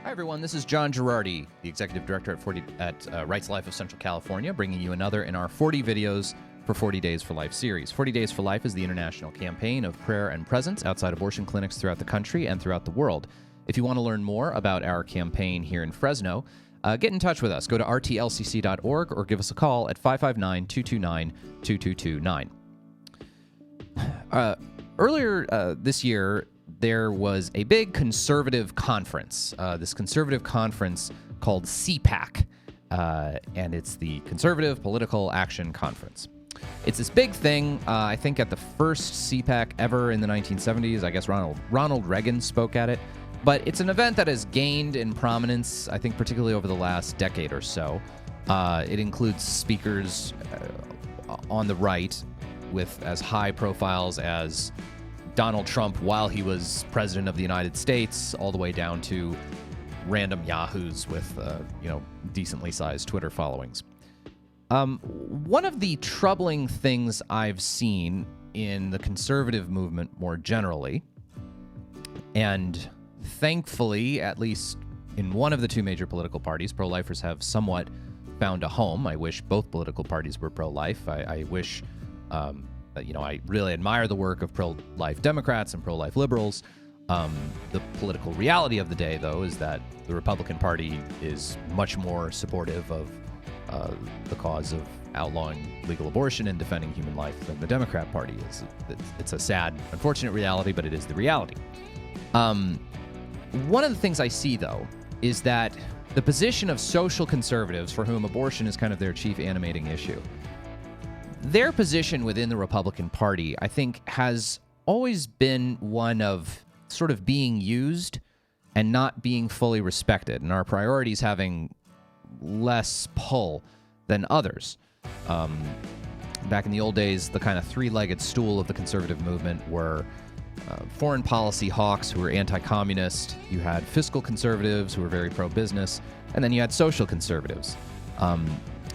Hi, everyone. This is John Girardi, the Executive Director at Rights Life of Central California, bringing you another in our 40 videos for 40 Days for Life series. 40 Days for Life is the international campaign of prayer and presence outside abortion clinics throughout the country and throughout the world. If you want to learn more about our campaign here in Fresno, get in touch with us. Go to rtlcc.org or give us a call at 559-229-2229. Earlier this year, there was a big conservative conference, this conservative conference called CPAC, and it's the Conservative Political Action Conference. It's this big thing. I think at the first CPAC ever in the 1970s, I guess Ronald Reagan spoke at it. But it's an event that has gained in prominence, I think, particularly over the last decade or so. It includes speakers on the right with as high profiles as Donald Trump while he was president of the United States, all the way down to random yahoos with, decently sized Twitter followings. One of the troubling things I've seen in the conservative movement more generally, and thankfully, at least in one of the two major political parties, pro-lifers have somewhat found a home. I wish both political parties were pro-life. I wish, I really admire the work of pro-life Democrats and pro-life liberals. The political reality of the day, though, is that the Republican Party is much more supportive of the cause of outlawing legal abortion and defending human life than the Democrat Party is. It's a sad, unfortunate reality, but it is the reality. One of the things I see, though, is that the position of social conservatives, for whom abortion is kind of their chief animating issue, their position within the Republican Party, I think, has always been one of sort of being used and not being fully respected, and our priorities having less pull than others. Back in the old days, the kind of three-legged stool of the conservative movement were foreign policy hawks who were anti-communist, you had fiscal conservatives who were very pro-business, and then you had social conservatives.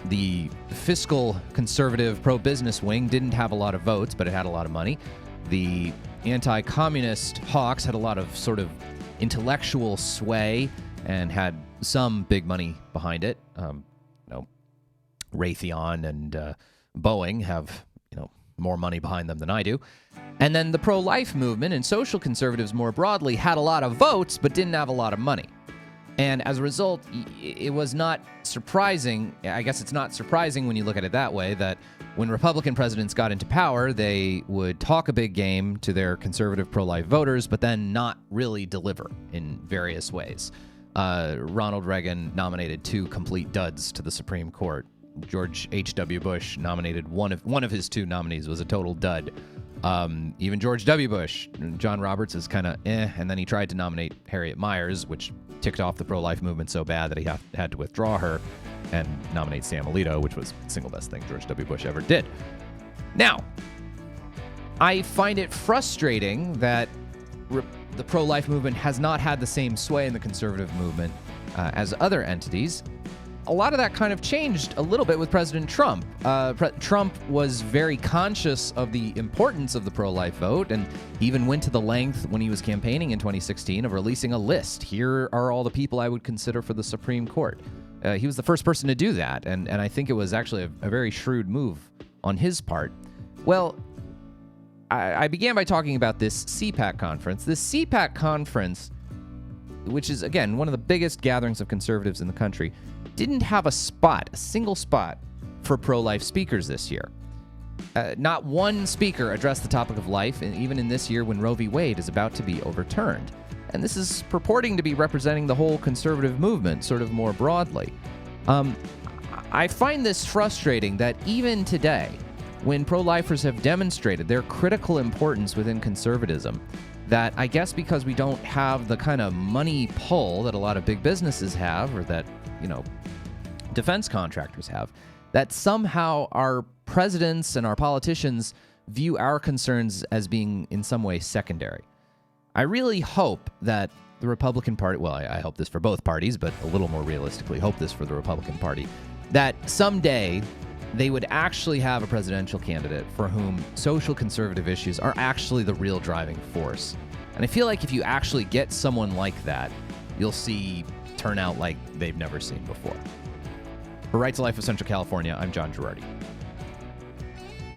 The fiscal conservative pro-business wing didn't have a lot of votes, but it had a lot of money. The anti-communist hawks had a lot of sort of intellectual sway and had some big money behind it. Raytheon and Boeing have, more money behind them than I do. And then the pro-life movement and social conservatives more broadly had a lot of votes, but didn't have a lot of money. And as a result, it was not surprising, I guess it's not surprising when you look at it that way, that when Republican presidents got into power, they would talk a big game to their conservative pro-life voters, but then not really deliver in various ways. Ronald Reagan nominated two complete duds to the Supreme Court. George H.W. Bush nominated one of his two nominees was a total dud. Even George W. Bush, John Roberts is kind of and then he tried to nominate Harriet Miers, which ticked off the pro-life movement so bad that he had to withdraw her and nominate Sam Alito, which was the single best thing George W. Bush ever did. Now, I find it frustrating that the pro-life movement has not had the same sway in the conservative movement as other entities. A lot of that kind of changed a little bit with President Trump. Trump was very conscious of the importance of the pro-life vote, and he even went to the length when he was campaigning in 2016 of releasing a list. Here are all the people I would consider for the Supreme Court. He was the first person to do that, and I think it was actually a very shrewd move on his part. Well, I began by talking about this CPAC conference. This CPAC conference, which is, again, one of the biggest gatherings of conservatives in the country, didn't have a single spot for pro-life speakers this year. Not one speaker addressed the topic of life, and even in this year when Roe v. Wade is about to be overturned. And this is purporting to be representing the whole conservative movement, sort of more broadly. I find this frustrating that even today, when pro-lifers have demonstrated their critical importance within conservatism, that I guess because we don't have the kind of money pull that a lot of big businesses have, or that, defense contractors have, that somehow our presidents and our politicians view our concerns as being in some way secondary. I really hope that the Republican Party, well, I hope this for both parties, but a little more realistically, hope this for the Republican Party, that someday they would actually have a presidential candidate for whom social conservative issues are actually the real driving force. And I feel like if you actually get someone like that, you'll see turn out like they've never seen before. For Right to Life of Central California, I'm John Girardi.